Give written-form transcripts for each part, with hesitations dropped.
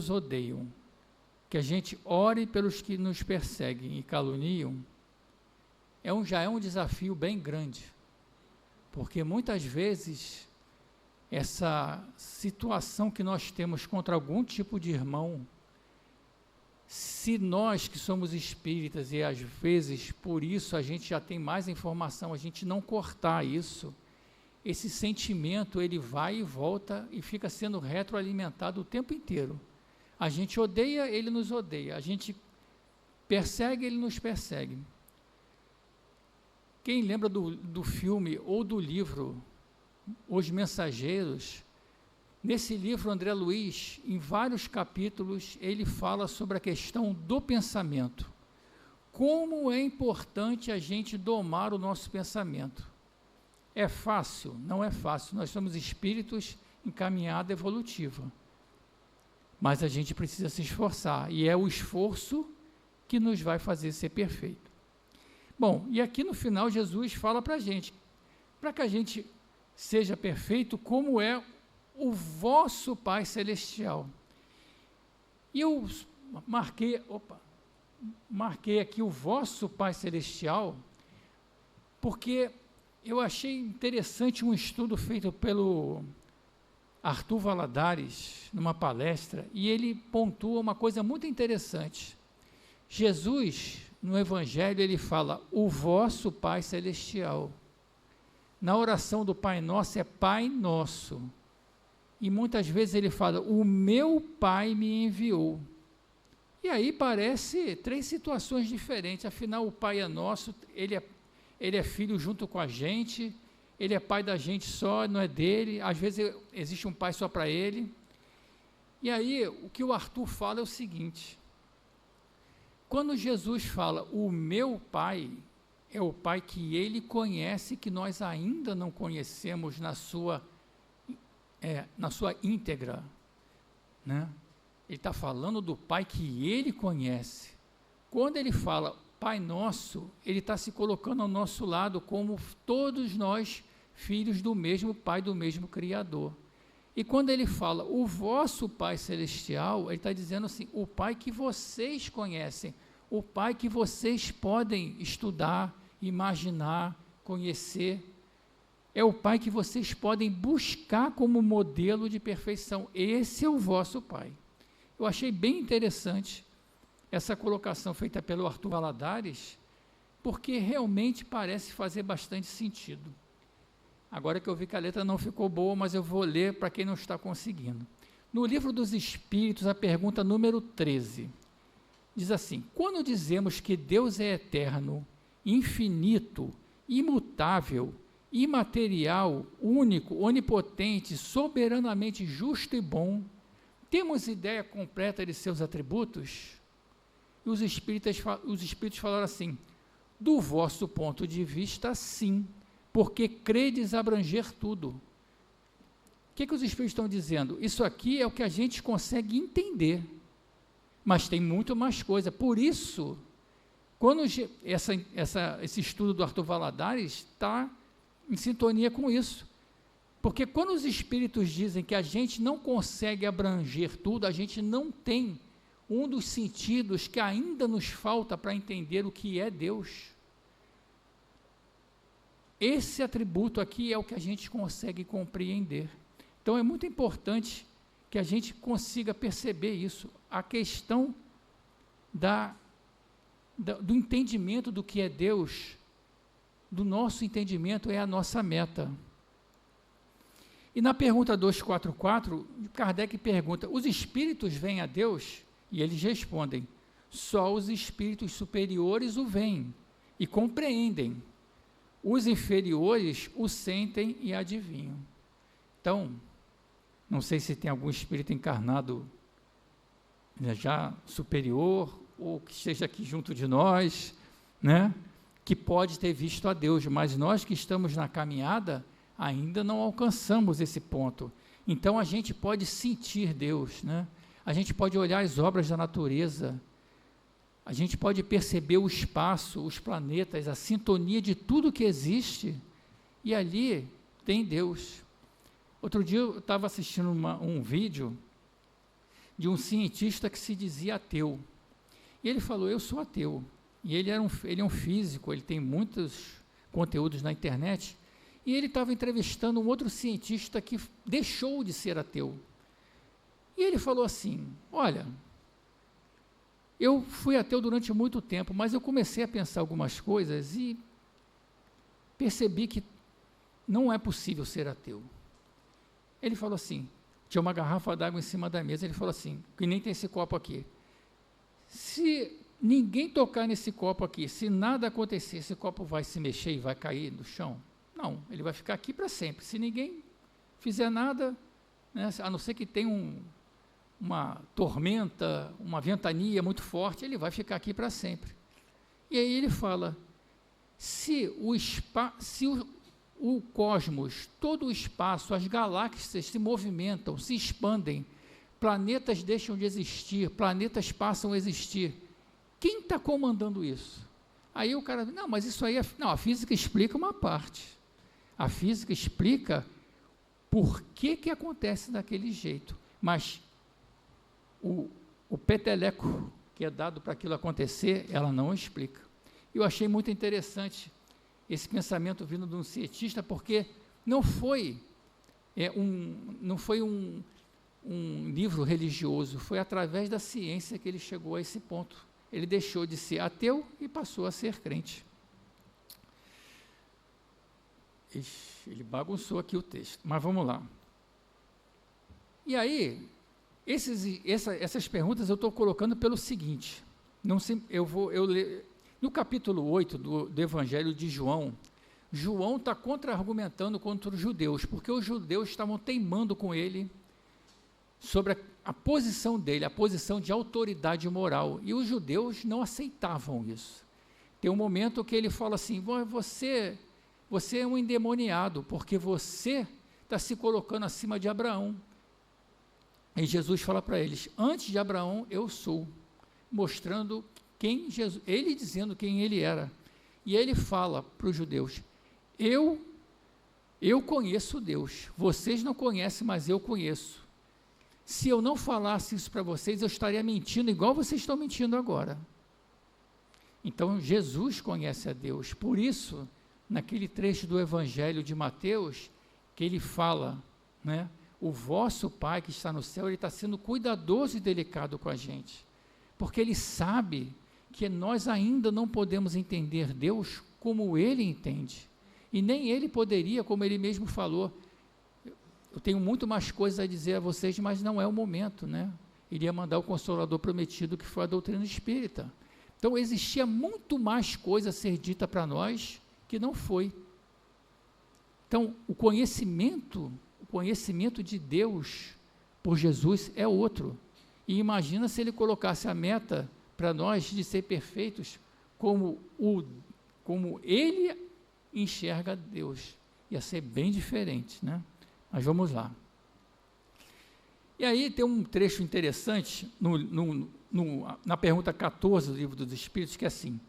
nos odeiam, que a gente ore pelos que nos perseguem e caluniam, já é um desafio bem grande, porque muitas vezes essa situação que nós temos contra algum tipo de irmão, se nós que somos espíritas e às vezes por isso a gente já tem mais informação, a gente não cortar isso, esse sentimento ele vai e volta e fica sendo retroalimentado o tempo inteiro. A gente odeia, ele nos odeia, a gente persegue, ele nos persegue. Quem lembra do filme ou do livro Os Mensageiros? Nesse livro, André Luiz, em vários capítulos, ele fala sobre a questão do pensamento. Como é importante a gente domar o nosso pensamento. É fácil? Não é fácil. Nós somos espíritos em caminhada evolutiva. Mas a gente precisa se esforçar. E é o esforço que nos vai fazer ser perfeito. Bom, e aqui no final Jesus fala para a gente, para que a gente seja perfeito, como é o vosso Pai Celestial. E eu marquei aqui o vosso Pai Celestial, porque eu achei interessante um estudo feito pelo Arthur Valadares, numa palestra, e ele pontua uma coisa muito interessante. Jesus, no Evangelho, ele fala, o vosso Pai Celestial. Na oração do Pai Nosso é Pai Nosso. E muitas vezes ele fala, o meu Pai me enviou. E aí parece 3 situações diferentes, afinal o Pai é nosso, ele é filho junto com a gente, ele é pai da gente só, não é dele, às vezes existe um pai só para ele. E aí o que o Arthur fala é o seguinte, quando Jesus fala, o meu Pai, é o Pai que ele conhece, que nós ainda não conhecemos na sua íntegra, né? Ele está falando do Pai que ele conhece. Quando ele fala Pai Nosso, ele está se colocando ao nosso lado como todos nós, filhos do mesmo Pai, do mesmo Criador. E quando ele fala o vosso Pai Celestial, ele está dizendo assim, o Pai que vocês conhecem, o Pai que vocês podem estudar, imaginar, conhecer, é o Pai que vocês podem buscar como modelo de perfeição. Esse é o vosso Pai. Eu achei bem interessante essa colocação feita pelo Arthur Valadares, porque realmente parece fazer bastante sentido. Agora que eu vi que a letra não ficou boa, mas eu vou ler para quem não está conseguindo. No Livro dos Espíritos, a pergunta número 13, diz assim, quando dizemos que Deus é eterno, infinito, imutável, imaterial, único, onipotente, soberanamente justo e bom, temos ideia completa de seus atributos? E os espíritos falaram assim, do vosso ponto de vista, sim, porque credes abranger tudo. O que os espíritos estão dizendo? Isso aqui é o que a gente consegue entender, mas tem muito mais coisa. Por isso, quando esse estudo do Arthur Valadares está em sintonia com isso. Porque quando os espíritos dizem que a gente não consegue abranger tudo, a gente não tem um dos sentidos que ainda nos falta para entender o que é Deus. Esse atributo aqui é o que a gente consegue compreender. Então é muito importante que a gente consiga perceber isso, a questão do entendimento do que é Deus, do nosso entendimento é a nossa meta. E na pergunta 244, Kardec pergunta, os espíritos veem a Deus? E eles respondem, só os espíritos superiores o veem e compreendem. Os inferiores o sentem e adivinham. Então, não sei se tem algum espírito encarnado já superior, ou que esteja aqui junto de nós, né, que pode ter visto a Deus, mas nós que estamos na caminhada, ainda não alcançamos esse ponto. Então, a gente pode sentir Deus, né? A gente pode olhar as obras da natureza, a gente pode perceber o espaço, os planetas, a sintonia de tudo que existe, e ali tem Deus. Outro dia eu estava assistindo um vídeo de um cientista que se dizia ateu. E ele falou, eu sou ateu. E ele é um físico, ele tem muitos conteúdos na internet, e ele estava entrevistando um outro cientista que deixou de ser ateu. E ele falou assim, olha, eu fui ateu durante muito tempo, mas eu comecei a pensar algumas coisas e percebi que não é possível ser ateu. Ele falou assim, tinha uma garrafa d'água em cima da mesa, ele falou assim, que nem tem esse copo aqui. Se ninguém tocar nesse copo aqui, se nada acontecer, esse copo vai se mexer e vai cair no chão? Não, ele vai ficar aqui para sempre. Se ninguém fizer nada, né, a não ser que tenha uma tormenta, uma ventania muito forte, ele vai ficar aqui para sempre. E aí ele fala, se o cosmos, todo o espaço, as galáxias se movimentam, se expandem, planetas deixam de existir, planetas passam a existir, quem está comandando isso? Aí o cara, não, mas isso aí, não, a física explica uma parte. A física explica por que acontece daquele jeito, mas o peteleco que é dado para aquilo acontecer, ela não explica. Eu achei muito interessante esse pensamento vindo de um cientista, porque não foi um livro religioso, foi através da ciência que ele chegou a esse ponto. Ele deixou de ser ateu e passou a ser crente. Ixi, ele bagunçou aqui o texto, mas vamos lá. E aí, essas perguntas eu estou colocando pelo seguinte, no capítulo 8 do Evangelho de João, João está contra-argumentando contra os judeus, porque os judeus estavam teimando com ele sobre a posição dele, a posição de autoridade moral, e os judeus não aceitavam isso. Tem um momento que ele fala assim, você é um endemoniado, porque você está se colocando acima de Abraão. E Jesus fala para eles, antes de Abraão eu sou, mostrando quem Jesus, ele dizendo quem ele era. E ele fala para os judeus, eu conheço Deus, vocês não conhecem, mas eu conheço. Se eu não falasse isso para vocês, eu estaria mentindo igual vocês estão mentindo agora. Então, Jesus conhece a Deus. Por isso, naquele trecho do Evangelho de Mateus, que ele fala, né, o vosso Pai que está no céu, ele está sendo cuidadoso e delicado com a gente. Porque ele sabe que nós ainda não podemos entender Deus como ele entende. E nem ele poderia, como ele mesmo falou, eu tenho muito mais coisas a dizer a vocês, mas não é o momento, né? Iria mandar o Consolador prometido, que foi a doutrina espírita. Então, existia muito mais coisa a ser dita para nós, que não foi. Então, o conhecimento de Deus por Jesus é outro. E imagina se ele colocasse a meta para nós de ser perfeitos, como ele enxerga Deus. Ia ser bem diferente, né? Mas vamos lá. E aí tem um trecho interessante na pergunta 14 do Livro dos Espíritos, que é assim,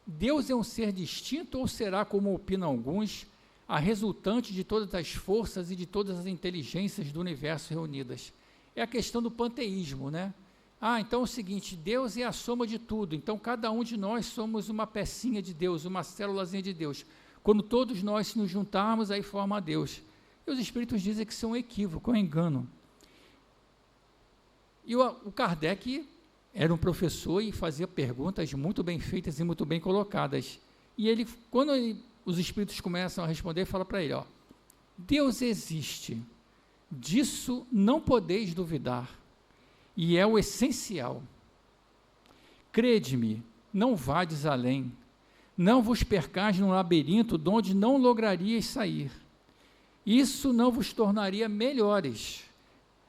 Deus é um ser distinto ou será, como opinam alguns, a resultante de todas as forças e de todas as inteligências do universo reunidas? É a questão do panteísmo, né? Então é o seguinte, Deus é a soma de tudo, então cada um de nós somos uma pecinha de Deus, uma célulazinha de Deus. Quando todos nós nos juntarmos, aí forma Deus. E os espíritos dizem que isso é um equívoco, é um engano. E o Kardec era um professor e fazia perguntas muito bem feitas e muito bem colocadas. E ele, quando os espíritos começam a responder, fala para ele, Deus existe, disso não podeis duvidar, e é o essencial. Crede-me, não vades além, não vos percais num labirinto de onde não lograrias sair. Isso não vos tornaria melhores,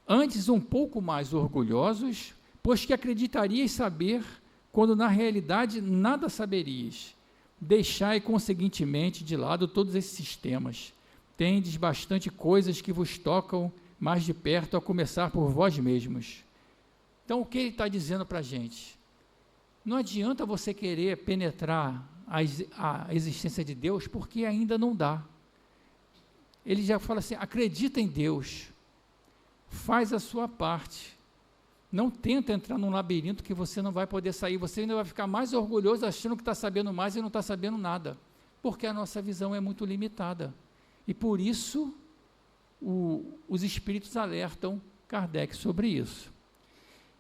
antes um pouco mais orgulhosos, pois que acreditarias saber, quando na realidade nada saberias. Deixai conseguintemente de lado todos esses sistemas. Tendes bastante coisas que vos tocam mais de perto, a começar por vós mesmos. Então, o que ele está dizendo para a gente? Não adianta você querer penetrar a existência de Deus, porque ainda não dá. Ele já fala assim, acredita em Deus, faz a sua parte, Não tenta entrar num labirinto que você não vai poder sair, você ainda vai ficar mais orgulhoso achando que está sabendo mais e não está sabendo nada, porque a nossa visão é muito limitada. E por isso, os espíritos alertam Kardec sobre isso.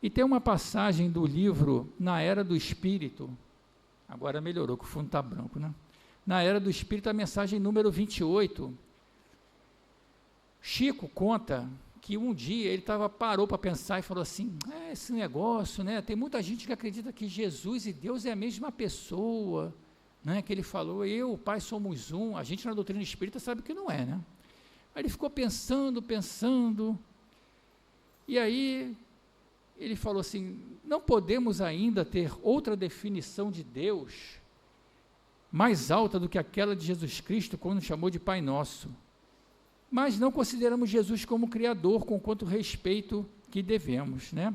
E tem uma passagem do livro Na Era do Espírito, agora melhorou, que o fundo está branco, né? Na Era do Espírito, a mensagem número 28, Chico conta que um dia ele parou para pensar e falou assim, esse negócio, né, tem muita gente que acredita que Jesus e Deus é a mesma pessoa, né, que ele falou, eu, o Pai somos um, a gente na doutrina espírita sabe que não é, né? Aí ele ficou pensando, e aí ele falou assim, não podemos ainda ter outra definição de Deus mais alta do que aquela de Jesus Cristo, quando chamou de Pai Nosso, mas não consideramos Jesus como Criador, com quanto respeito que devemos, né?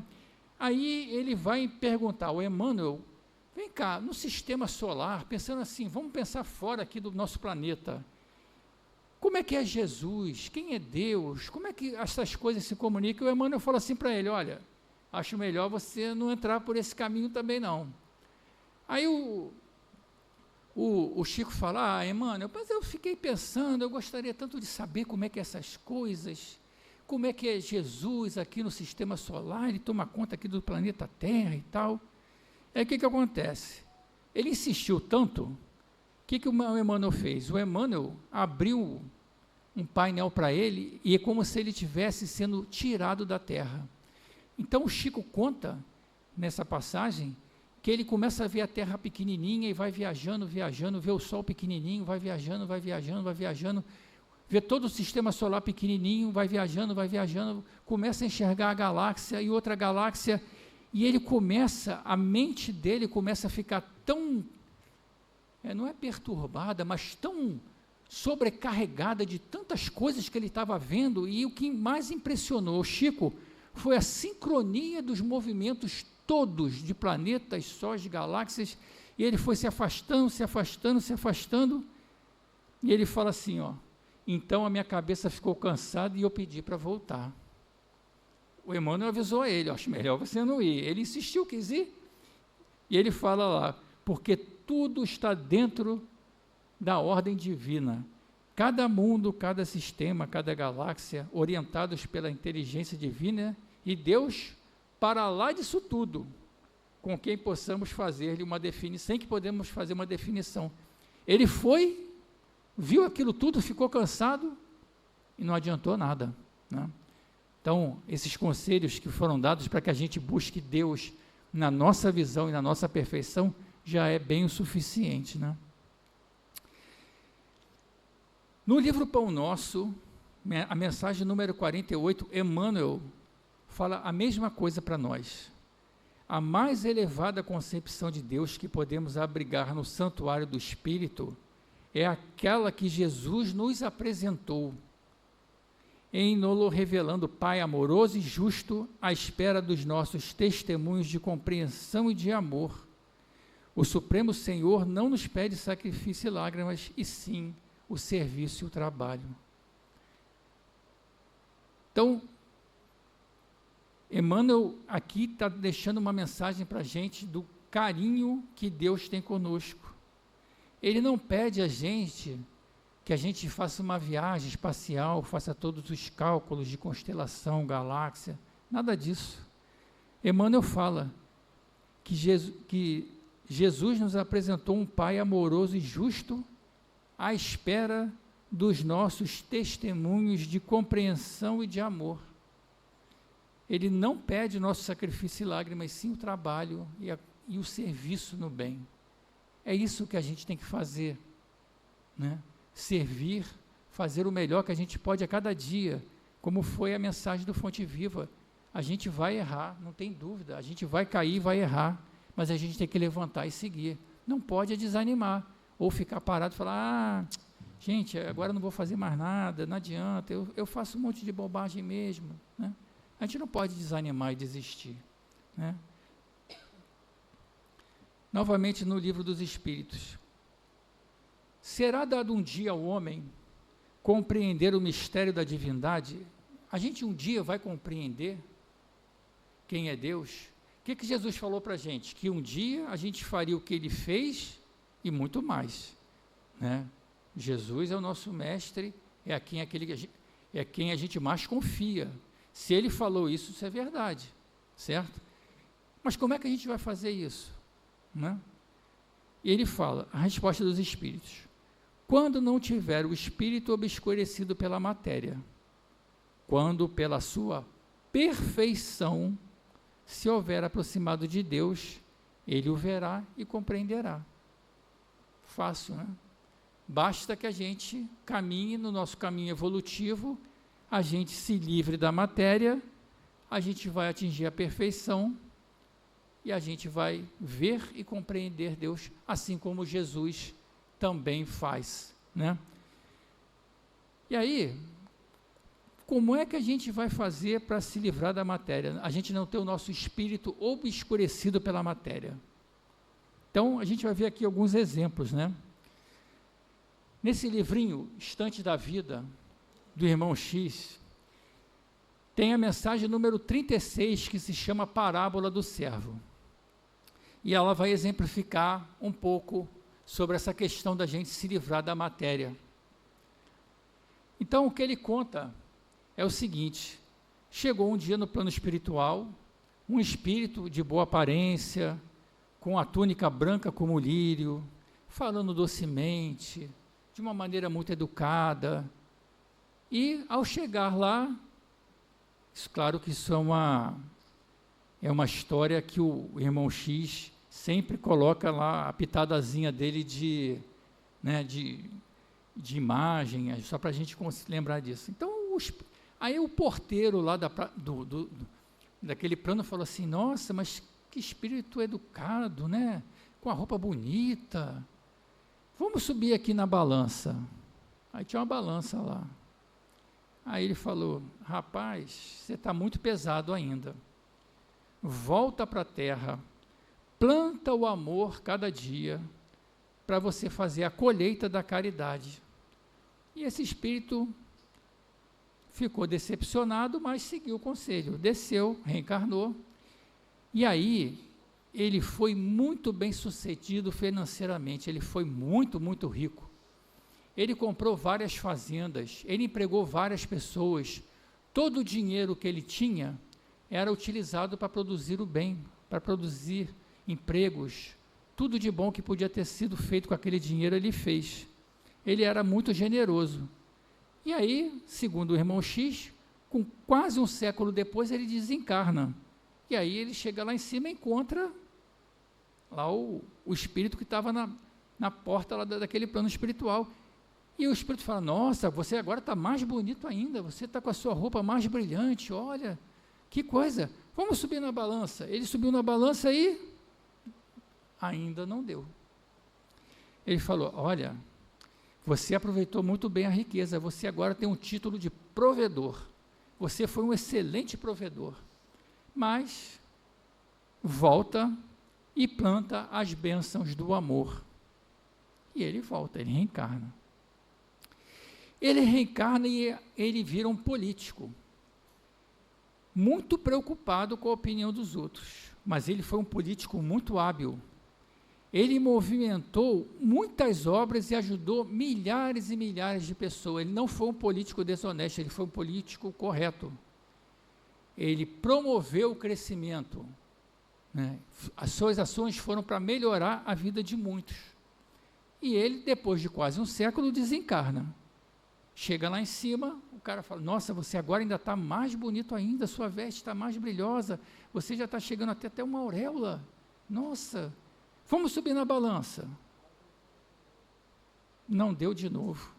Aí ele vai perguntar ao Emmanuel, vem cá, no sistema solar, pensando assim, vamos pensar fora aqui do nosso planeta, como é que é Jesus, quem é Deus, como é que essas coisas se comunicam? O Emmanuel fala assim para ele, olha, acho melhor você não entrar por esse caminho também não. Aí o Chico fala, Emmanuel, mas eu fiquei pensando, eu gostaria tanto de saber como é que essas coisas, como é que é Jesus aqui no sistema solar, ele toma conta aqui do planeta Terra e tal. Aí o que acontece? Ele insistiu tanto, o que o Emmanuel fez? O Emmanuel abriu um painel para ele e é como se ele estivesse sendo tirado da Terra. Então o Chico conta, nessa passagem, que ele começa a ver a Terra pequenininha e vai viajando, vê o Sol pequenininho, vai viajando, vê todo o sistema solar pequenininho, vai viajando, começa a enxergar a galáxia e outra galáxia, e ele a mente dele começa a ficar tão, não é perturbada, mas tão sobrecarregada de tantas coisas que ele estava vendo, e o que mais impressionou o Chico foi a sincronia dos movimentos todos de planetas, sóis, galáxias, e ele foi se afastando, e ele fala assim, então a minha cabeça ficou cansada e eu pedi para voltar. O Emmanuel avisou a ele, acho melhor você não ir. Ele insistiu, quis ir, e ele fala lá, porque tudo está dentro da ordem divina, cada mundo, cada sistema, cada galáxia, orientados pela inteligência divina, e Deus para lá disso tudo, com quem possamos fazer-lhe uma definição, sem que podemos fazer uma definição. Ele foi, viu aquilo tudo, ficou cansado e não adiantou nada, né? Então, esses conselhos que foram dados para que a gente busque Deus na nossa visão e na nossa perfeição, já é bem o suficiente, né? No livro Pão Nosso, a mensagem número 48, Emmanuel fala a mesma coisa para nós. A mais elevada concepção de Deus que podemos abrigar no santuário do Espírito é aquela que Jesus nos apresentou, em nos revelando Pai amoroso e justo, à espera dos nossos testemunhos de compreensão e de amor. O Supremo Senhor não nos pede sacrifício e lágrimas, e sim o serviço e o trabalho. Então, Emmanuel aqui está deixando uma mensagem para a gente do carinho que Deus tem conosco. Ele não pede a gente que a gente faça uma viagem espacial, faça todos os cálculos de constelação, galáxia, nada disso. Emmanuel fala que Jesus nos apresentou um Pai amoroso e justo à espera dos nossos testemunhos de compreensão e de amor. Ele não pede nosso sacrifício e lágrimas, sim o trabalho e o serviço no bem. É isso que a gente tem que fazer, né? Servir, fazer o melhor que a gente pode a cada dia, como foi a mensagem do Fonte Viva. A gente vai errar, não tem dúvida, a gente vai cair, vai errar, mas a gente tem que levantar e seguir. Não pode desanimar, ou ficar parado e falar, gente, agora não vou fazer mais nada, não adianta, eu faço um monte de bobagem mesmo, né? A gente não pode desanimar e desistir, né? Novamente no Livro dos Espíritos. Será dado um dia ao homem compreender o mistério da divindade? A gente um dia vai compreender? quem é Deus, o que Jesus falou para a gente? Que um dia a gente faria o que ele fez e muito mais, né? Jesus é o nosso mestre, é quem a gente mais confia. Se ele falou isso, isso é verdade, certo? Mas como é que a gente vai fazer isso, né? E ele fala, a resposta dos espíritos: quando não tiver o espírito obscurecido pela matéria, quando pela sua perfeição se houver aproximado de Deus, ele o verá e compreenderá. Fácil, né? Basta que a gente caminhe no nosso caminho evolutivo, a gente se livre da matéria, a gente vai atingir a perfeição e a gente vai ver e compreender Deus, assim como Jesus também faz, né? E aí, como é que a gente vai fazer para se livrar da matéria? A gente não ter o nosso espírito obscurecido pela matéria. Então, a gente vai ver aqui alguns exemplos, né? Nesse livrinho, Instantes da Vida, do irmão X, tem a mensagem número 36, que se chama Parábola do Servo. E ela vai exemplificar um pouco sobre essa questão da gente se livrar da matéria. Então, o que ele conta é o seguinte: chegou um dia no plano espiritual, um espírito de boa aparência, com a túnica branca como o lírio, falando docemente, de uma maneira muito educada, e ao chegar lá, claro que isso é uma história que o irmão X sempre coloca lá a pitadazinha dele de imagem, só para a gente lembrar disso. Então, aí o porteiro lá daquele plano falou assim: nossa, mas que espírito educado, né? Com a roupa bonita. Vamos subir aqui na balança. Aí tinha uma balança lá. Aí ele falou: rapaz, você está muito pesado ainda. Volta para a terra, planta o amor cada dia, para você fazer a colheita da caridade. E esse espírito ficou decepcionado, mas seguiu o conselho. Desceu, reencarnou. E aí ele foi muito bem sucedido financeiramente, ele foi muito, muito rico. Ele comprou várias fazendas, ele empregou várias pessoas, todo o dinheiro que ele tinha era utilizado para produzir o bem, para produzir empregos, tudo de bom que podia ter sido feito com aquele dinheiro ele fez. Ele era muito generoso. E aí, segundo o irmão X, com quase um século depois ele desencarna. E aí ele chega lá em cima e encontra lá o espírito que estava na porta lá daquele plano espiritual. E o espírito fala: nossa, você agora está mais bonito ainda, você está com a sua roupa mais brilhante, olha, que coisa, vamos subir na balança. Ele subiu na balança e ainda não deu. Ele falou: olha, você aproveitou muito bem a riqueza, você agora tem um título de provedor, você foi um excelente provedor, mas volta e planta as bênçãos do amor. E ele volta, ele reencarna. Ele reencarna e ele vira um político, muito preocupado com a opinião dos outros, mas ele foi um político muito hábil. Ele movimentou muitas obras e ajudou milhares e milhares de pessoas. Ele não foi um político desonesto, ele foi um político correto. Ele promoveu o crescimento, né? As suas ações foram para melhorar a vida de muitos. E ele, depois de quase um século, desencarna. Chega lá em cima, o cara fala: nossa, você agora ainda está mais bonito ainda, sua veste está mais brilhosa, você já está chegando até uma auréola. Nossa, vamos subir na balança. Não deu de novo.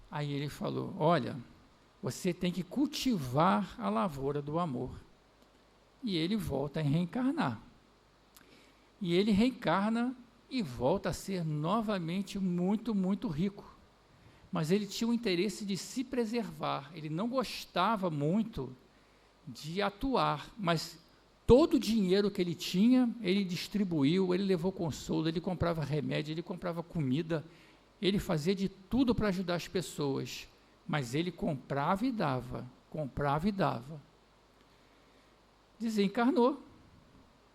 Aí ele falou: olha, você tem que cultivar a lavoura do amor. E ele volta a reencarnar. E ele reencarna e volta a ser novamente muito, muito rico. Mas ele tinha o interesse de se preservar, ele não gostava muito de atuar, mas todo o dinheiro que ele tinha, ele distribuiu, ele levou consolo, ele comprava remédio, ele comprava comida, ele fazia de tudo para ajudar as pessoas, mas ele comprava e dava, comprava e dava. desencarnou,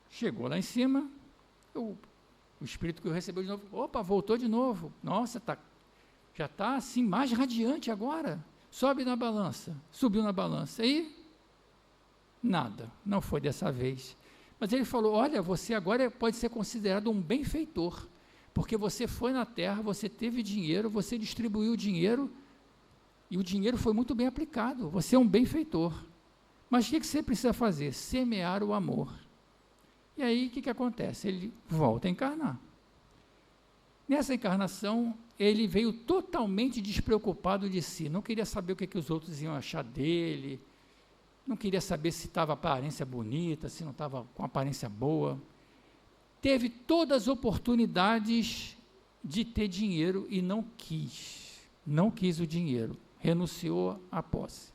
chegou lá em cima, o espírito que o recebeu de novo, opa, voltou de novo, nossa, já está assim, mais radiante agora, sobe na balança, subiu na balança, e nada, não foi dessa vez. Mas ele falou, olha, você agora pode ser considerado um benfeitor, porque você foi na terra, você teve dinheiro, você distribuiu o dinheiro, e o dinheiro foi muito bem aplicado, você é um benfeitor. Mas o que você precisa fazer? Semear o amor. E aí, o que acontece? Ele volta a encarnar. Nessa encarnação, ele veio totalmente despreocupado de si, não queria saber o que os outros iam achar dele, não queria saber se estava aparência bonita, se não estava com aparência boa. Teve todas as oportunidades de ter dinheiro e não quis o dinheiro, renunciou à posse.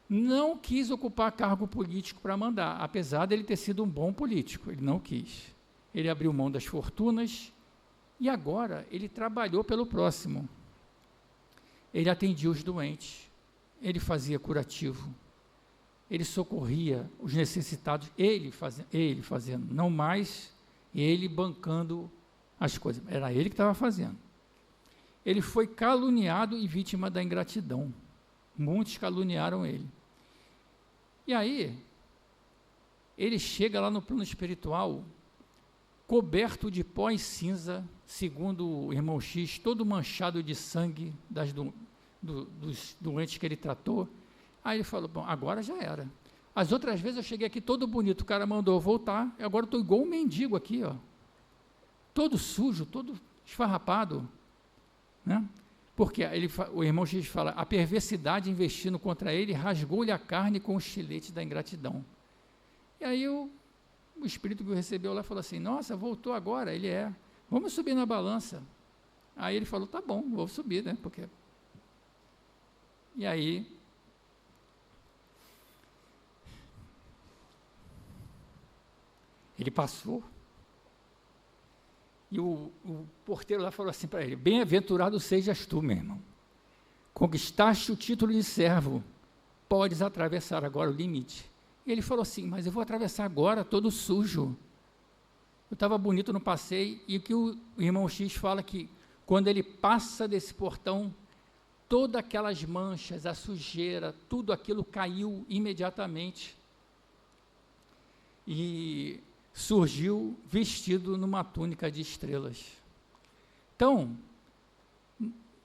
Não quis ocupar cargo político para mandar, apesar dele ter sido um bom político, ele não quis. Ele abriu mão das fortunas e agora ele trabalhou pelo próximo. Ele atendia os doentes, ele fazia curativo, ele socorria os necessitados, ele fazendo, não mais ele bancando as coisas, era ele que estava fazendo. Ele foi caluniado e vítima da ingratidão. Muitos caluniaram ele. E aí, ele chega lá no plano espiritual, coberto de pó e cinza, segundo o irmão X, todo manchado de sangue dos doentes que ele tratou. Aí ele falou, bom, agora já era. As outras vezes eu cheguei aqui todo bonito, o cara mandou eu voltar, e agora estou igual um mendigo aqui, ó, todo sujo, todo esfarrapado, né? Porque o irmão X fala, a perversidade investindo contra ele, rasgou-lhe a carne com o estilete da ingratidão. E aí o espírito que o recebeu lá falou assim, nossa, voltou agora, vamos subir na balança. Aí ele falou, tá bom, vou subir, né, porque... E aí... Ele passou, e o porteiro lá falou assim para ele, bem-aventurado sejas tu, meu irmão, conquistaste o título de servo, podes atravessar agora o limite. E ele falou assim, mas eu vou atravessar agora todo sujo, eu estava bonito no passeio, e o que o irmão X fala que, quando ele passa desse portão, todas aquelas manchas, a sujeira, tudo aquilo caiu imediatamente, e... surgiu vestido numa túnica de estrelas. Então,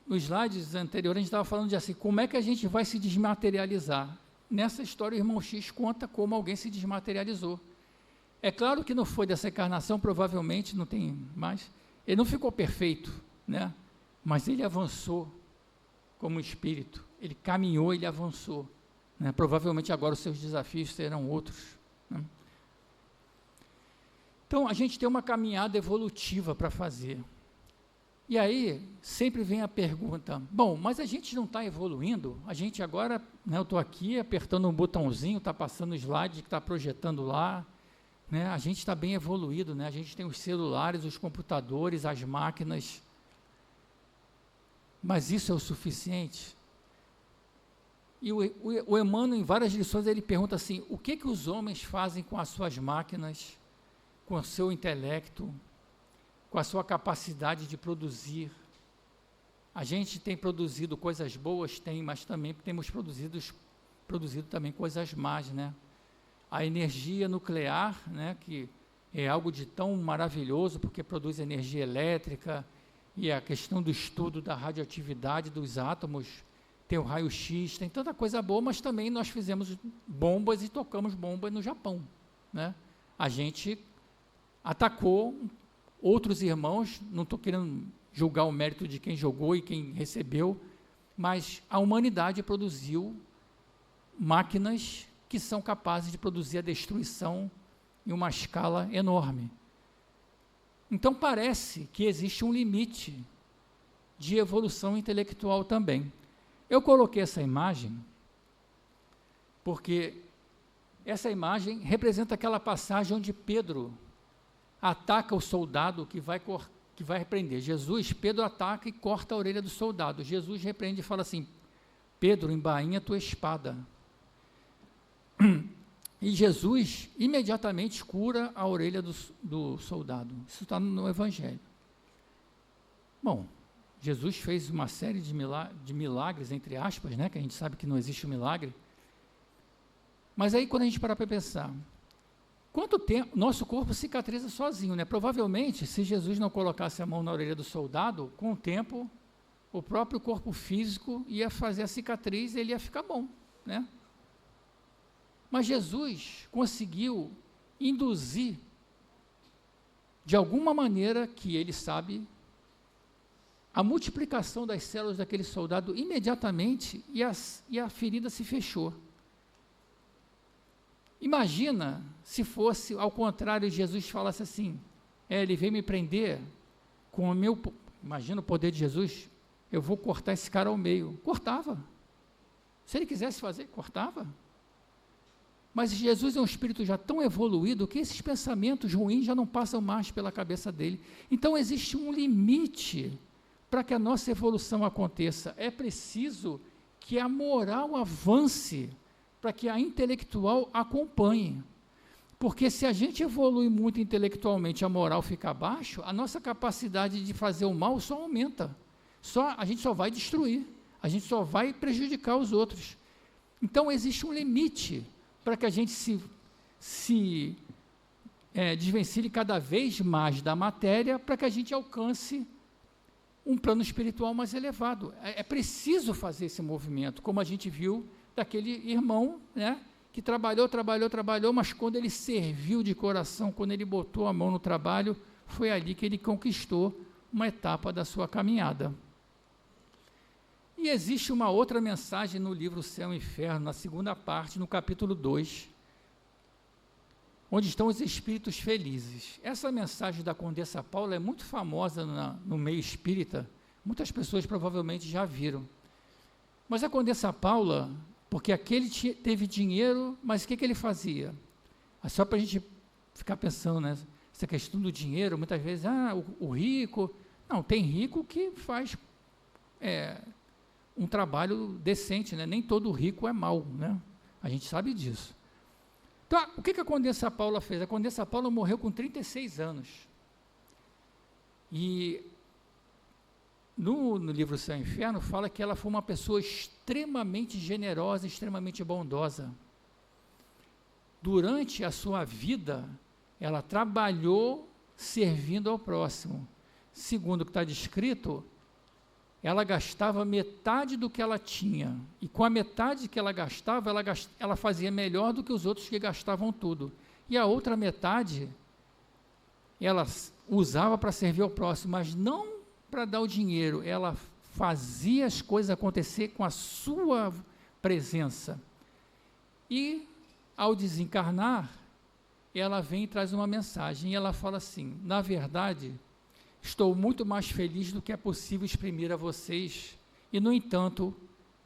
nos slides anteriores, a gente estava falando de assim, como é que a gente vai se desmaterializar? Nessa história, o irmão X conta como alguém se desmaterializou. É claro que não foi dessa encarnação, provavelmente, não tem mais, ele não ficou perfeito, né? Mas ele avançou como espírito, ele caminhou, ele avançou, né? Provavelmente agora os seus desafios serão outros, né? Então, a gente tem uma caminhada evolutiva para fazer. E aí, sempre vem a pergunta, bom, mas a gente não está evoluindo? A gente agora, né, eu estou aqui apertando um botãozinho, está passando o slide que está projetando lá, né, a gente está bem evoluído, né, a gente tem os celulares, os computadores, as máquinas, mas isso é o suficiente? E o Emmanuel, em várias lições, ele pergunta assim, o que os homens fazem com as suas máquinas, com o seu intelecto, com a sua capacidade de produzir? A gente tem produzido coisas boas, mas também temos produzido também coisas más, né? A energia nuclear, né, que é algo de tão maravilhoso, porque produz energia elétrica, e a questão do estudo da radioatividade dos átomos, tem o raio-x, tem tanta coisa boa, mas também nós fizemos bombas e tocamos bombas no Japão, né? A gente atacou outros irmãos, não estou querendo julgar o mérito de quem jogou e quem recebeu, mas a humanidade produziu máquinas que são capazes de produzir a destruição em uma escala enorme. Então parece que existe um limite de evolução intelectual também. Eu coloquei essa imagem porque essa imagem representa aquela passagem onde Pedro ataca o soldado que vai repreender. Pedro ataca e corta a orelha do soldado. Jesus repreende e fala assim, Pedro, embainha tua espada. E Jesus imediatamente cura a orelha do soldado. Isso está no Evangelho. Bom, Jesus fez uma série de milagres, entre aspas, né, que a gente sabe que não existe um milagre. Mas aí, quando a gente parar para pensar, quanto tempo nosso corpo cicatriza sozinho, né? Provavelmente, se Jesus não colocasse a mão na orelha do soldado, com o tempo, o próprio corpo físico ia fazer a cicatriz e ele ia ficar bom, né? Mas Jesus conseguiu induzir, de alguma maneira que ele sabe, a multiplicação das células daquele soldado imediatamente e a ferida se fechou. Imagina se fosse ao contrário, Jesus falasse assim, ele veio me prender com o meu, imagina o poder de Jesus, eu vou cortar esse cara ao meio. Cortava. Se ele quisesse fazer, cortava. Mas Jesus é um espírito já tão evoluído que esses pensamentos ruins já não passam mais pela cabeça dele. Então existe um limite para que a nossa evolução aconteça. É preciso que a moral avance para que a intelectual acompanhe. Porque se a gente evolui muito intelectualmente, a moral fica abaixo, a nossa capacidade de fazer o mal só aumenta. A gente só vai destruir, a gente só vai prejudicar os outros. Então existe um limite para que a gente se desvencilhe cada vez mais da matéria, para que a gente alcance um plano espiritual mais elevado. É preciso fazer esse movimento, como a gente viu daquele irmão, né, que trabalhou, mas quando ele serviu de coração, quando ele botou a mão no trabalho, foi ali que ele conquistou uma etapa da sua caminhada. E existe uma outra mensagem no livro Céu e Inferno, na segunda parte, no capítulo 2, onde estão os espíritos felizes. Essa mensagem da Condessa Paula é muito famosa no meio espírita, muitas pessoas provavelmente já viram. Mas a Condessa Paula, porque aquele teve dinheiro, mas o que ele fazia? Só para a gente ficar pensando, né? Essa questão do dinheiro, muitas vezes, o rico... Não, tem rico que faz um trabalho decente, né? Nem todo rico é mau, né? A gente sabe disso. Então, o que a Condessa Paula fez? A Condessa Paula morreu com 36 anos. E no livro Céu e Inferno fala que ela foi uma pessoa extremamente generosa, extremamente bondosa. Durante a sua vida, ela trabalhou servindo ao próximo. Segundo o que está descrito, ela gastava metade do que ela tinha, e com a metade que ela gastava, ela fazia melhor do que os outros que gastavam tudo. E a outra metade, ela usava para servir ao próximo, mas não para dar o dinheiro, ela fazia as coisas acontecer com a sua presença. E, ao desencarnar, ela vem e traz uma mensagem, e ela fala assim, na verdade, estou muito mais feliz do que é possível exprimir a vocês, e, no entanto,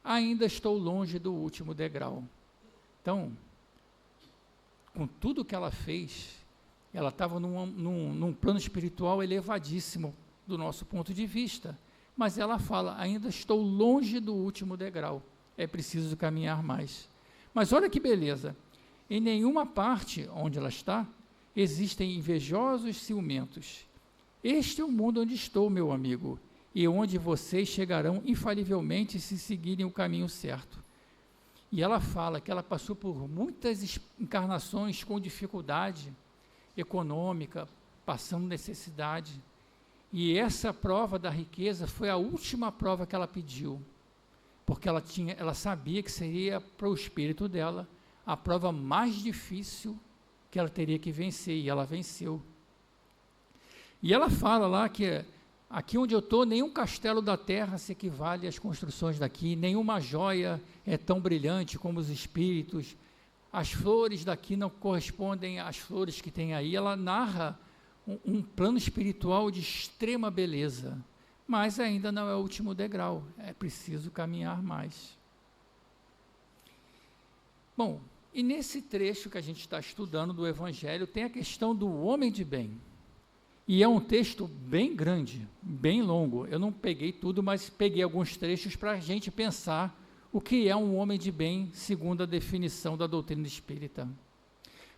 ainda estou longe do último degrau. Então, com tudo que ela fez, ela estava num plano espiritual elevadíssimo, do nosso ponto de vista, mas ela fala, ainda estou longe do último degrau, é preciso caminhar mais. Mas olha que beleza, em nenhuma parte onde ela está, existem invejosos ciumentos. Este é o mundo onde estou, meu amigo, e onde vocês chegarão infalivelmente se seguirem o caminho certo. E ela fala que ela passou por muitas encarnações com dificuldade econômica, passando necessidade, e essa prova da riqueza foi a última prova que ela pediu, porque ela sabia que seria para o espírito dela a prova mais difícil que ela teria que vencer, e ela venceu. E ela fala lá que aqui onde eu estou, nenhum castelo da terra se equivale às construções daqui, nenhuma joia é tão brilhante como os espíritos, as flores daqui não correspondem às flores que tem aí. Ela narra um plano espiritual de extrema beleza, mas ainda não é o último degrau, é preciso caminhar mais. Bom, e nesse trecho que a gente está estudando do Evangelho, tem a questão do homem de bem, e é um texto bem grande, bem longo. Eu não peguei tudo, mas peguei alguns trechos para a gente pensar o que é um homem de bem, segundo a definição da doutrina espírita.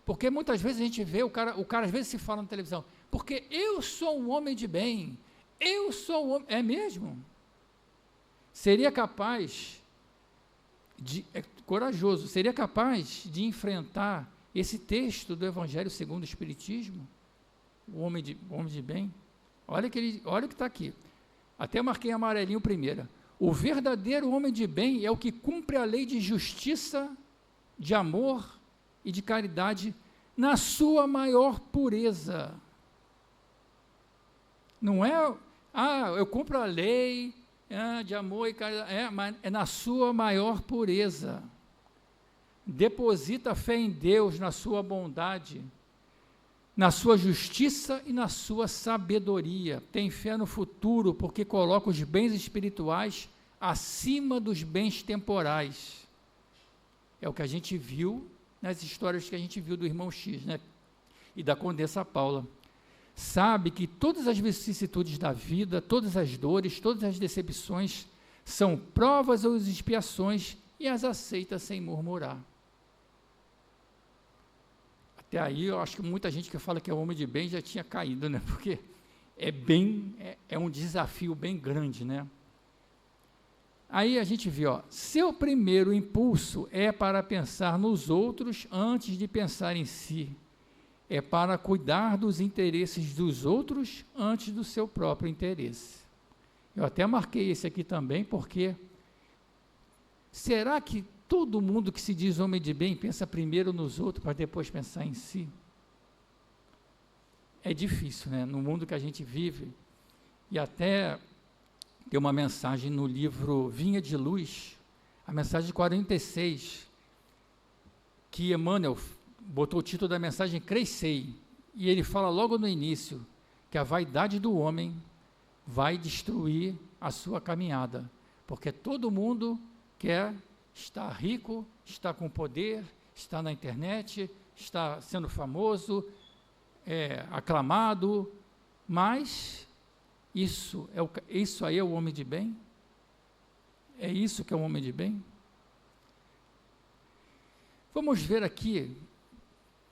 Porque muitas vezes a gente vê, o cara às vezes se fala na televisão, porque eu sou um homem de bem, eu sou um homem, é mesmo? Seria capaz corajoso, seria capaz de enfrentar esse texto do Evangelho segundo o Espiritismo? O homem de bem? Olha o que está aqui. Até marquei amarelinho primeiro. O verdadeiro homem de bem é o que cumpre a lei de justiça, de amor e de caridade na sua maior pureza. Não é, eu cumpro a lei de amor e caridade, mas é na sua maior pureza. Deposita fé em Deus, na sua bondade, na sua justiça e na sua sabedoria. Tem fé no futuro, porque coloca os bens espirituais acima dos bens temporais. É o que a gente viu nas histórias que a gente viu do irmão X, né? E da Condessa Paula. Sabe que todas as vicissitudes da vida, todas as dores, todas as decepções são provas ou expiações e as aceita sem murmurar. Até aí eu acho que muita gente que fala que é homem de bem já tinha caído, né? Porque é um desafio bem grande, né? Aí a gente vê, seu primeiro impulso é para pensar nos outros antes de pensar em si. É para cuidar dos interesses dos outros antes do seu próprio interesse. Eu até marquei esse aqui também, porque será que todo mundo que se diz homem de bem pensa primeiro nos outros para depois pensar em si? É difícil, né? No mundo que a gente vive. E até tem uma mensagem no livro Vinha de Luz, a mensagem 46, que Emmanuel botou o título da mensagem Crescei, e ele fala logo no início que a vaidade do homem vai destruir a sua caminhada, porque todo mundo quer estar rico, estar com poder, estar na internet, estar sendo famoso, aclamado, mas isso aí é o homem de bem? É isso que é um homem de bem? Vamos ver aqui,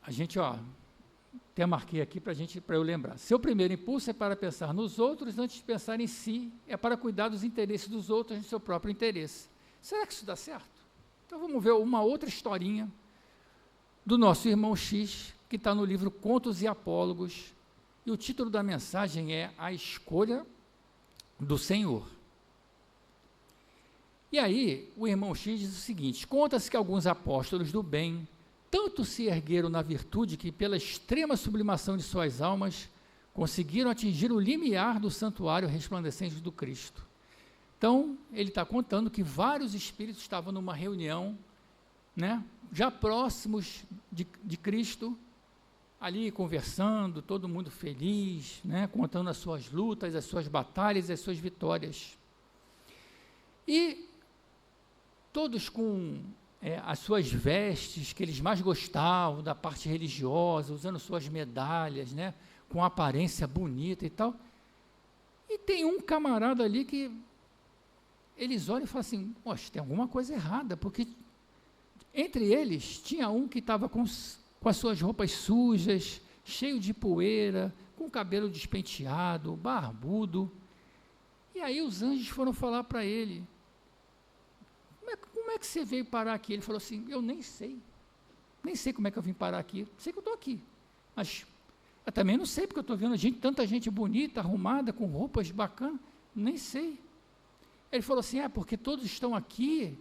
a gente, até marquei aqui para eu lembrar. Seu primeiro impulso é para pensar nos outros antes de pensar em si, é para cuidar dos interesses dos outros do seu próprio interesse. Será que isso dá certo? Então vamos ver uma outra historinha do nosso irmão X, que está no livro Contos e Apólogos, e o título da mensagem é A Escolha do Senhor. E aí, o irmão X diz o seguinte: conta-se que alguns apóstolos do bem tanto se ergueram na virtude que, pela extrema sublimação de suas almas, conseguiram atingir o limiar do santuário resplandecente do Cristo. Então, ele está contando que vários espíritos estavam numa reunião, né, já próximos de Cristo, ali conversando, todo mundo feliz, né, contando as suas lutas, as suas batalhas, as suas vitórias. E todos com as suas vestes que eles mais gostavam, da parte religiosa, usando suas medalhas, né, com aparência bonita e tal. E tem um camarada ali que eles olham e falam assim: poxa, tem alguma coisa errada, porque entre eles tinha um que estava com as suas roupas sujas, cheio de poeira, com o cabelo despenteado, barbudo. E aí os anjos foram falar para ele: como é que você veio parar aqui? Ele falou assim: eu nem sei como é que eu vim parar aqui, sei que eu estou aqui, mas eu também não sei, porque eu estou vendo tanta gente bonita, arrumada, com roupas bacanas, nem sei. Ele falou assim: porque todos estão aqui,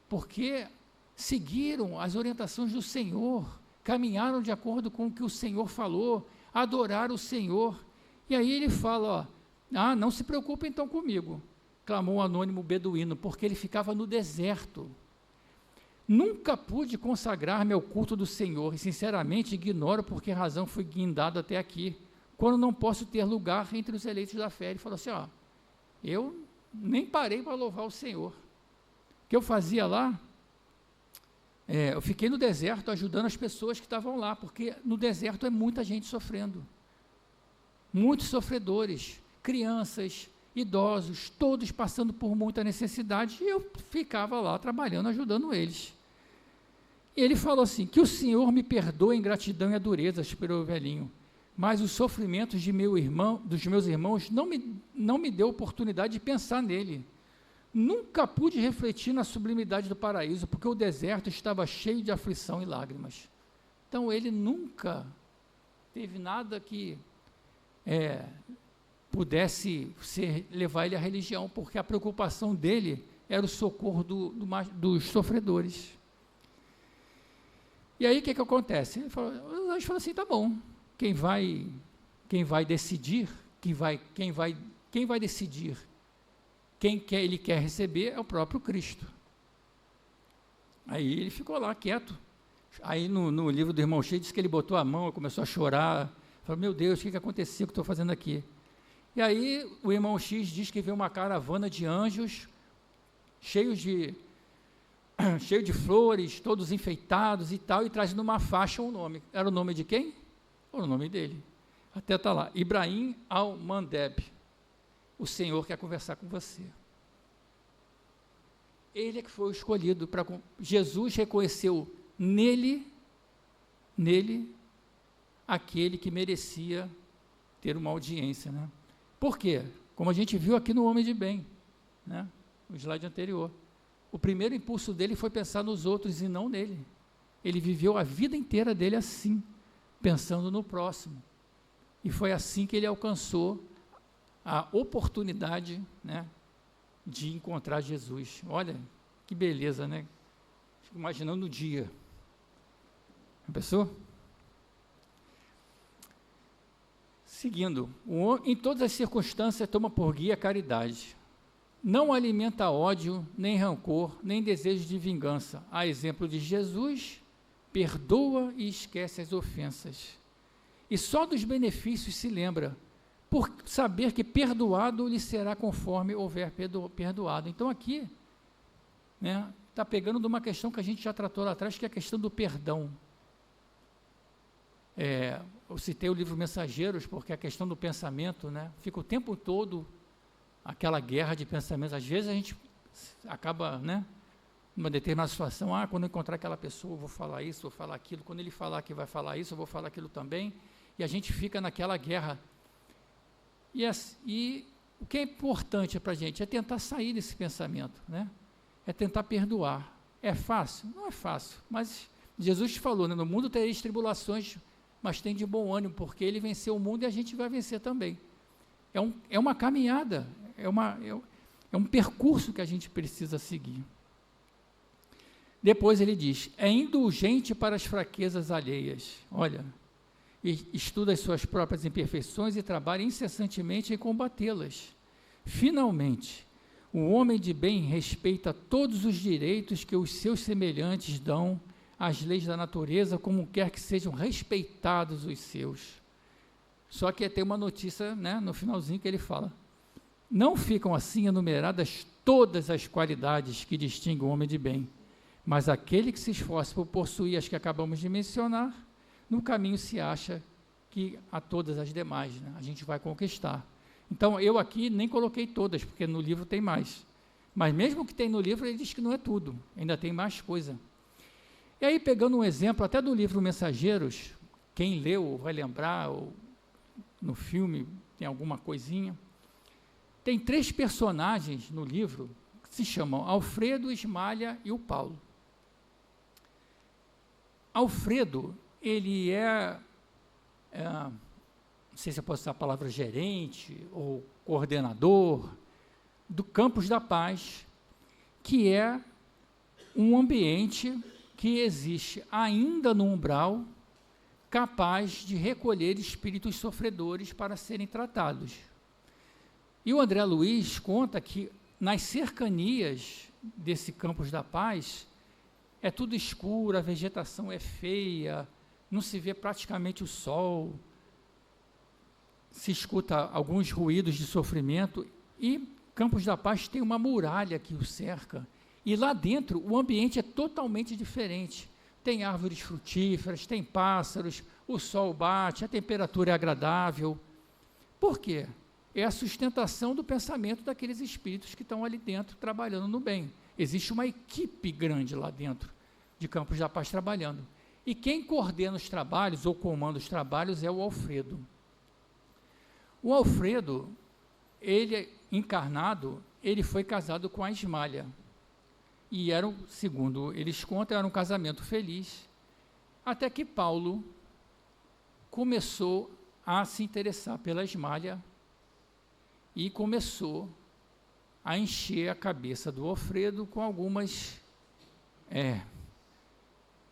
porque seguiram as orientações do Senhor, caminharam de acordo com o que o Senhor falou, adoraram o Senhor. E aí ele fala, não se preocupe então comigo, clamou o anônimo beduíno, porque ele ficava no deserto. Nunca pude consagrar-me ao culto do Senhor, e sinceramente ignoro por que razão fui guindado até aqui, quando não posso ter lugar entre os eleitos da fé. Ele falou assim: eu nem parei para louvar o Senhor. O que eu fazia lá, eu fiquei no deserto ajudando as pessoas que estavam lá, porque no deserto é muita gente sofrendo, muitos sofredores, crianças, idosos, todos passando por muita necessidade, e eu ficava lá trabalhando, ajudando eles. E ele falou assim, que o Senhor me perdoe a ingratidão e a dureza, esperou o velhinho, mas os sofrimentos dos meus irmãos não me deu oportunidade de pensar nele. Nunca pude refletir na sublimidade do paraíso, porque o deserto estava cheio de aflição e lágrimas. Então, ele nunca teve nada que pudesse levar ele à religião, porque a preocupação dele era o socorro dos sofredores. E aí, o que acontece? O anjo falou assim, tá bom, quem vai decidir, quem vai decidir quem ele quer receber é o próprio Cristo. Aí ele ficou lá quieto. Aí no livro do irmão Cheio diz que ele botou a mão e começou a chorar. Falou, meu Deus, o que aconteceu, o que estou fazendo aqui? E aí o irmão X diz que veio uma caravana de anjos, cheio de flores, todos enfeitados e tal, e trazendo uma faixa um nome. Era o nome de quem? Era o nome dele. Até está lá, Ibrahim al-Mandeb. O Senhor quer conversar com você. Ele é que foi o escolhido. Jesus reconheceu nele, aquele que merecia ter uma audiência. Né? Por quê? Como a gente viu aqui no Homem de Bem, né? No slide anterior. O primeiro impulso dele foi pensar nos outros e não nele. Ele viveu a vida inteira dele assim, pensando no próximo. E foi assim que ele alcançou a oportunidade, né, de encontrar Jesus. Olha, que beleza, né? Fico imaginando o dia. Já pensou? Seguindo, em todas as circunstâncias toma por guia a caridade. Não alimenta ódio, nem rancor, nem desejo de vingança. A exemplo de Jesus, perdoa e esquece as ofensas. E só dos benefícios se lembra, por saber que perdoado lhe será conforme houver perdoado. Então aqui, né, está pegando de uma questão que a gente já tratou lá atrás, que é a questão do perdão. Eu citei o livro Mensageiros, porque a questão do pensamento, né, fica o tempo todo aquela guerra de pensamentos. Às vezes a gente acaba, né, numa determinada situação, quando eu encontrar aquela pessoa, eu vou falar isso, vou falar aquilo, quando ele falar que vai falar isso, eu vou falar aquilo também, e a gente fica naquela guerra. E o que é importante para a gente é tentar sair desse pensamento, né? É tentar perdoar. É fácil? Não é fácil, mas Jesus te falou, né, no mundo tereis tribulações, mas tem de bom ânimo, porque ele venceu o mundo e a gente vai vencer também. É uma caminhada, é um percurso que a gente precisa seguir. Depois ele diz, é indulgente para as fraquezas alheias. Olha, estuda as suas próprias imperfeições e trabalha incessantemente em combatê-las. Finalmente, o homem de bem respeita todos os direitos que os seus semelhantes dão às leis da natureza, como quer que sejam respeitados os seus. Só que tem uma notícia, né, no finalzinho que ele fala, não ficam assim enumeradas todas as qualidades que distinguem o homem de bem, mas aquele que se esforça por possuir as que acabamos de mencionar, no caminho se acha que a todas as demais, né, a gente vai conquistar. Então, eu aqui nem coloquei todas, porque no livro tem mais. Mas mesmo que tem no livro, ele diz que não é tudo, ainda tem mais coisa. E aí, pegando um exemplo até do livro Mensageiros, quem leu vai lembrar, ou no filme tem alguma coisinha, tem 3 personagens no livro que se chamam Alfredo, Ismalha e o Paulo. Alfredo, ele não sei se eu posso usar a palavra gerente ou coordenador do Campos da Paz, que é um ambiente que existe ainda no umbral, capaz de recolher espíritos sofredores para serem tratados. E o André Luiz conta que nas cercanias desse Campos da Paz é tudo escuro, a vegetação é feia, não se vê praticamente o sol, se escuta alguns ruídos de sofrimento, e Campos da Paz tem uma muralha que o cerca, e lá dentro o ambiente é totalmente diferente. Tem árvores frutíferas, tem pássaros, o sol bate, a temperatura é agradável. Por quê? É a sustentação do pensamento daqueles espíritos que estão ali dentro trabalhando no bem. Existe uma equipe grande lá dentro. de Campos da Paz trabalhando. E quem coordena os trabalhos, ou comanda os trabalhos, é o Alfredo. O Alfredo, ele encarnado, ele foi casado com a Ismália. E segundo eles contam, era um casamento feliz, até que Paulo começou a se interessar pela Ismália e começou a encher a cabeça do Alfredo com algumas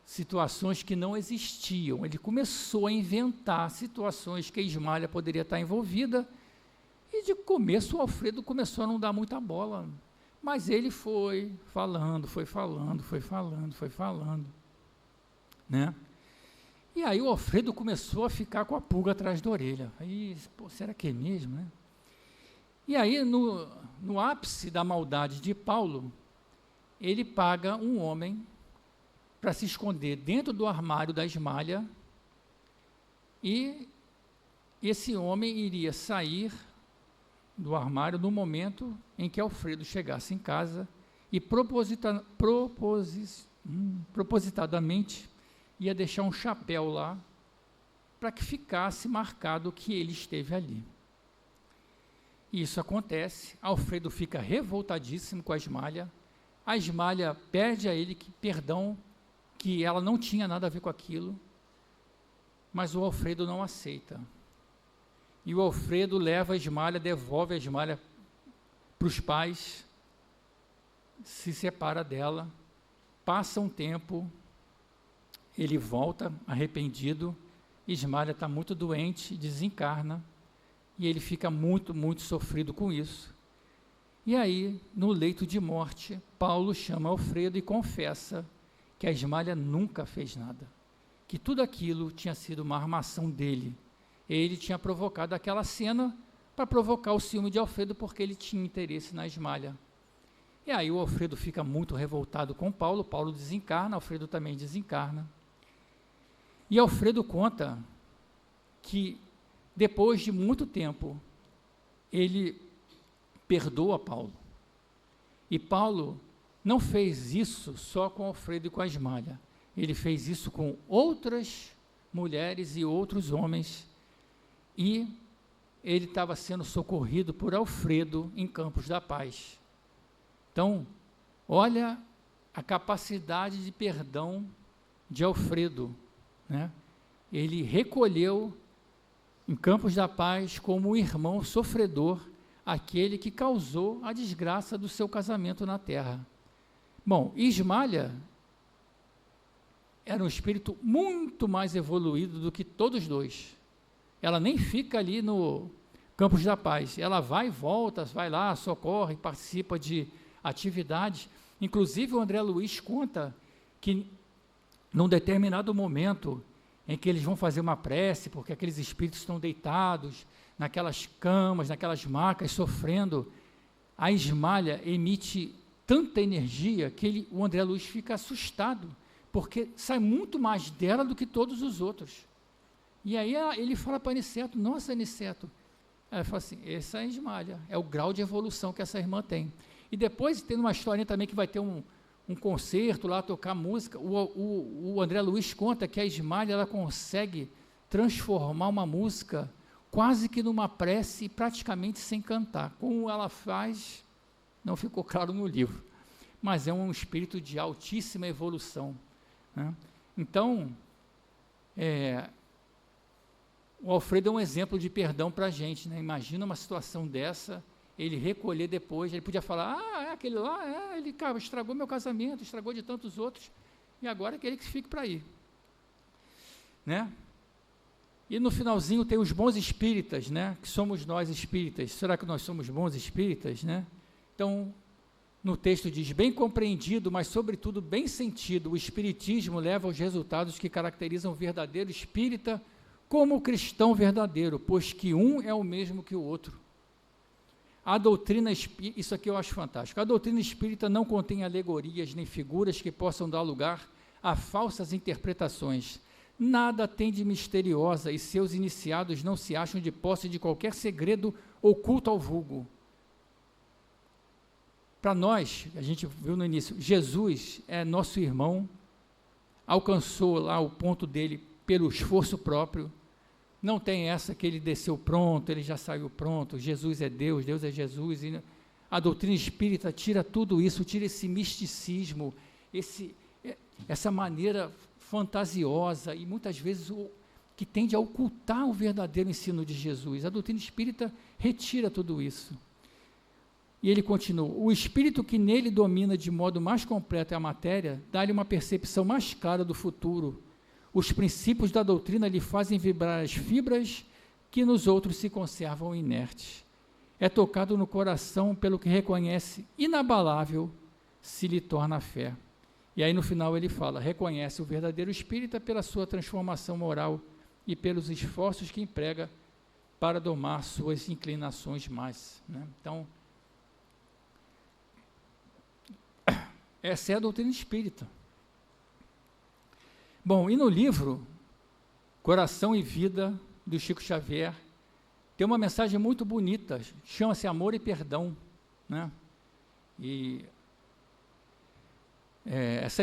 situações que não existiam. Ele começou a inventar situações que a Ismália poderia estar envolvida, e de começo o Alfredo começou a não dar muita bola, mas ele foi falando, né? E aí o Alfredo começou a ficar com a pulga atrás da orelha. Aí, será que é mesmo, né? E aí, no ápice da maldade de Paulo, ele paga um homem para se esconder dentro do armário da Ismália, e esse homem iria sair do armário no momento em que Alfredo chegasse em casa e propositadamente ia deixar um chapéu lá para que ficasse marcado que ele esteve ali. Isso acontece, Alfredo fica revoltadíssimo com a Ismália pede a ele perdão, que ela não tinha nada a ver com aquilo, mas o Alfredo não aceita. E o Alfredo leva a Ismália, devolve a Ismália para os pais, se separa dela, passa um tempo, ele volta arrependido, Ismália está muito doente, desencarna, e ele fica muito, muito sofrido com isso. E aí, no leito de morte, Paulo chama Alfredo e confessa que a Ismália nunca fez nada, que tudo aquilo tinha sido uma armação dele. Ele tinha provocado aquela cena para provocar o ciúme de Alfredo, porque ele tinha interesse na Ismália. E aí o Alfredo fica muito revoltado com Paulo, Paulo desencarna, Alfredo também desencarna. E Alfredo conta que, depois de muito tempo, ele perdoa Paulo. E Paulo não fez isso só com Alfredo e com a Ismália. Ele fez isso com outras mulheres e outros homens. E ele estava sendo socorrido por Alfredo em Campos da Paz. Então, olha a capacidade de perdão de Alfredo, né? Ele recolheu em Campos da Paz como irmão sofredor aquele que causou a desgraça do seu casamento na terra. Bom, Ismália era um espírito muito mais evoluído do que todos dois. Ela nem fica ali no Campos da Paz, ela vai e volta, vai lá, socorre, participa de atividades. Inclusive o André Luiz conta que num determinado momento em que eles vão fazer uma prece, porque aqueles espíritos estão deitados naquelas camas, naquelas macas, sofrendo, a Ismália emite tanta energia que o André Luiz fica assustado, porque sai muito mais dela do que todos os outros. E aí ele fala para Aniceto, nossa, Aniceto, ela fala assim, essa é a Ismália, é o grau de evolução que essa irmã tem. E depois tem uma historinha também que vai ter um concerto lá, tocar música, o André Luiz conta que a Ismália, ela consegue transformar uma música quase que numa prece, praticamente sem cantar. Como ela faz, não ficou claro no livro, mas é um espírito de altíssima evolução, né? Então, o Alfredo é um exemplo de perdão para a gente, né? Imagina uma situação dessa, ele recolher depois, ele podia falar, aquele lá, ele estragou meu casamento, estragou de tantos outros, e agora quer que fique para aí, né? E no finalzinho tem os bons espíritas, né? Que somos nós espíritas. Será que nós somos bons espíritas, né? Então, no texto diz, bem compreendido, mas sobretudo bem sentido, o espiritismo leva aos resultados que caracterizam o verdadeiro espírita como o cristão verdadeiro, pois que um é o mesmo que o outro. A doutrina espírita, isso aqui eu acho fantástico, a doutrina espírita não contém alegorias nem figuras que possam dar lugar a falsas interpretações. Nada tem de misteriosa e seus iniciados não se acham de posse de qualquer segredo oculto ao vulgo. Para nós, a gente viu no início, Jesus é nosso irmão alcançou lá o ponto dele pelo esforço próprio. Não tem essa que ele desceu pronto, ele já saiu pronto, Jesus é Deus, Deus é Jesus. E a doutrina espírita tira tudo isso, tira esse misticismo, essa maneira fantasiosa e muitas vezes que tende a ocultar o verdadeiro ensino de Jesus. A doutrina espírita retira tudo isso. E ele continua: o espírito que nele domina de modo mais completo a matéria, dá-lhe uma percepção mais clara do futuro. Os princípios da doutrina lhe fazem vibrar as fibras que nos outros se conservam inertes. É tocado no coração pelo que reconhece inabalável, se lhe torna a fé. E aí no final ele fala: reconhece o verdadeiro espírita pela sua transformação moral e pelos esforços que emprega para domar suas inclinações mais. Né? Então, essa é a doutrina espírita. Bom, e no livro Coração e Vida, do Chico Xavier, tem uma mensagem muito bonita, chama-se Amor e Perdão, né? E essa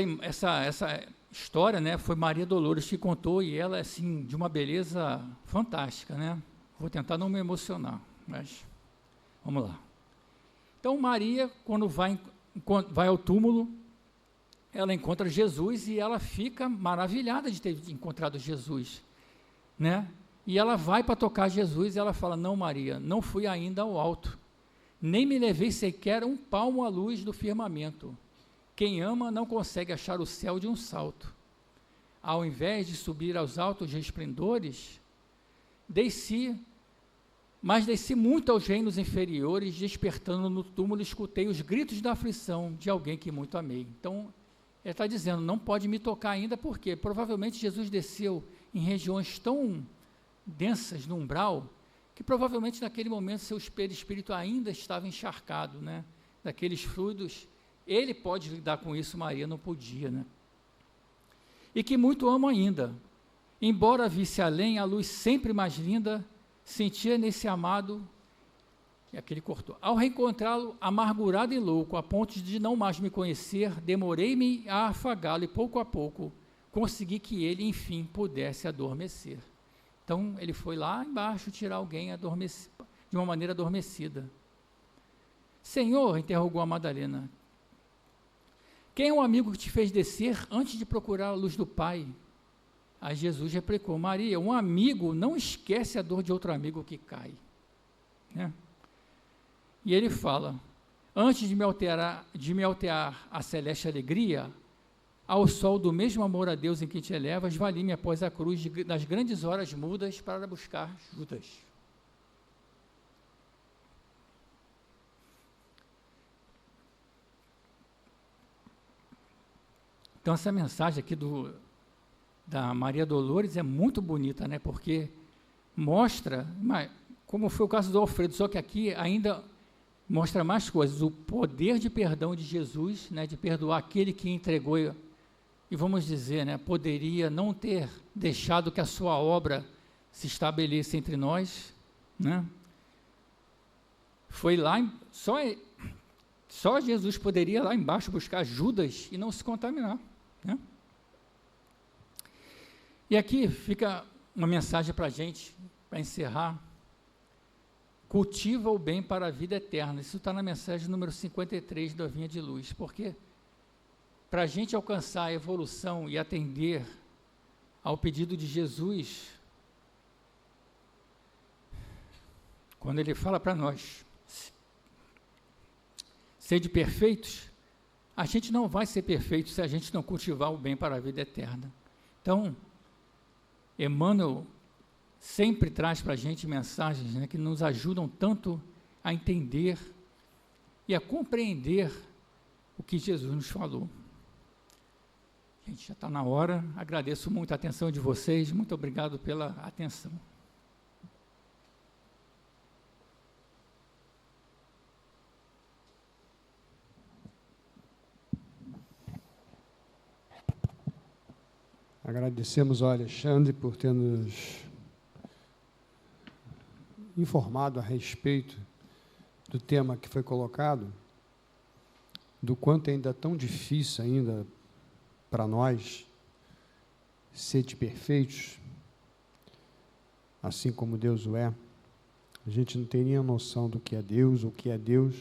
história, né, foi Maria Dolores que contou, e ela, assim, de uma beleza fantástica, né? Vou tentar não me emocionar, mas vamos lá. Então, Maria, quando vai ao túmulo, ela encontra Jesus e ela fica maravilhada de ter encontrado Jesus, né? E ela vai para tocar Jesus e ela fala: não, Maria, não fui ainda ao alto, nem me levei sequer um palmo à luz do firmamento. Quem ama não consegue achar o céu de um salto. Ao invés de subir aos altos resplendores, desci muito aos reinos inferiores, despertando no túmulo, escutei os gritos da aflição de alguém que muito amei. Então, ele está dizendo: não pode me tocar ainda, porque provavelmente Jesus desceu em regiões tão densas no umbral, que provavelmente naquele momento seu espírito ainda estava encharcado, né, daqueles fluidos. Ele pode lidar com isso, Maria não podia, né? E que muito amo ainda, embora visse além a luz sempre mais linda, sentia nesse amado, e aqui ele cortou, ao reencontrá-lo amargurado e louco, a ponto de não mais me conhecer, demorei-me a afagá-lo e pouco a pouco consegui que ele, enfim, pudesse adormecer. Então, ele foi lá embaixo tirar alguém de uma maneira adormecida. Senhor, interrogou a Madalena, quem é o amigo que te fez descer antes de procurar a luz do Pai? Aí Jesus replicou: Maria, um amigo não esquece a dor de outro amigo que cai. Né? E ele fala: antes de me alterar a celeste alegria, ao sol do mesmo amor a Deus em que te elevas, vali-me após a cruz das grandes horas mudas para buscar Judas. Então, essa mensagem aqui da Maria Dolores é muito bonita, né? Porque mostra, como foi o caso do Alfredo, só que aqui ainda mostra mais coisas, o poder de perdão de Jesus, né? De perdoar aquele que entregou, e vamos dizer, né? Poderia não ter deixado que a sua obra se estabeleça entre nós, né? Foi lá, só Jesus poderia lá embaixo buscar Judas e não se contaminar, né? E aqui fica uma mensagem para a gente, para encerrar: cultiva o bem para a vida eterna. Isso está na mensagem número 53 da Vinha de Luz, porque para a gente alcançar a evolução e atender ao pedido de Jesus, quando ele fala para nós, sede perfeitos, a gente não vai ser perfeito se a gente não cultivar o bem para a vida eterna. Então, Emmanuel sempre traz para a gente mensagens, né, que nos ajudam tanto a entender e a compreender o que Jesus nos falou. Gente, já está na hora. Agradeço muito a atenção de vocês. Muito obrigado pela atenção. Agradecemos ao Alexandre por ter nos informado a respeito do tema que foi colocado, do quanto ainda é tão difícil ainda para nós sede perfeitos, assim como Deus o é, a gente não teria noção do que é Deus, o que é Deus,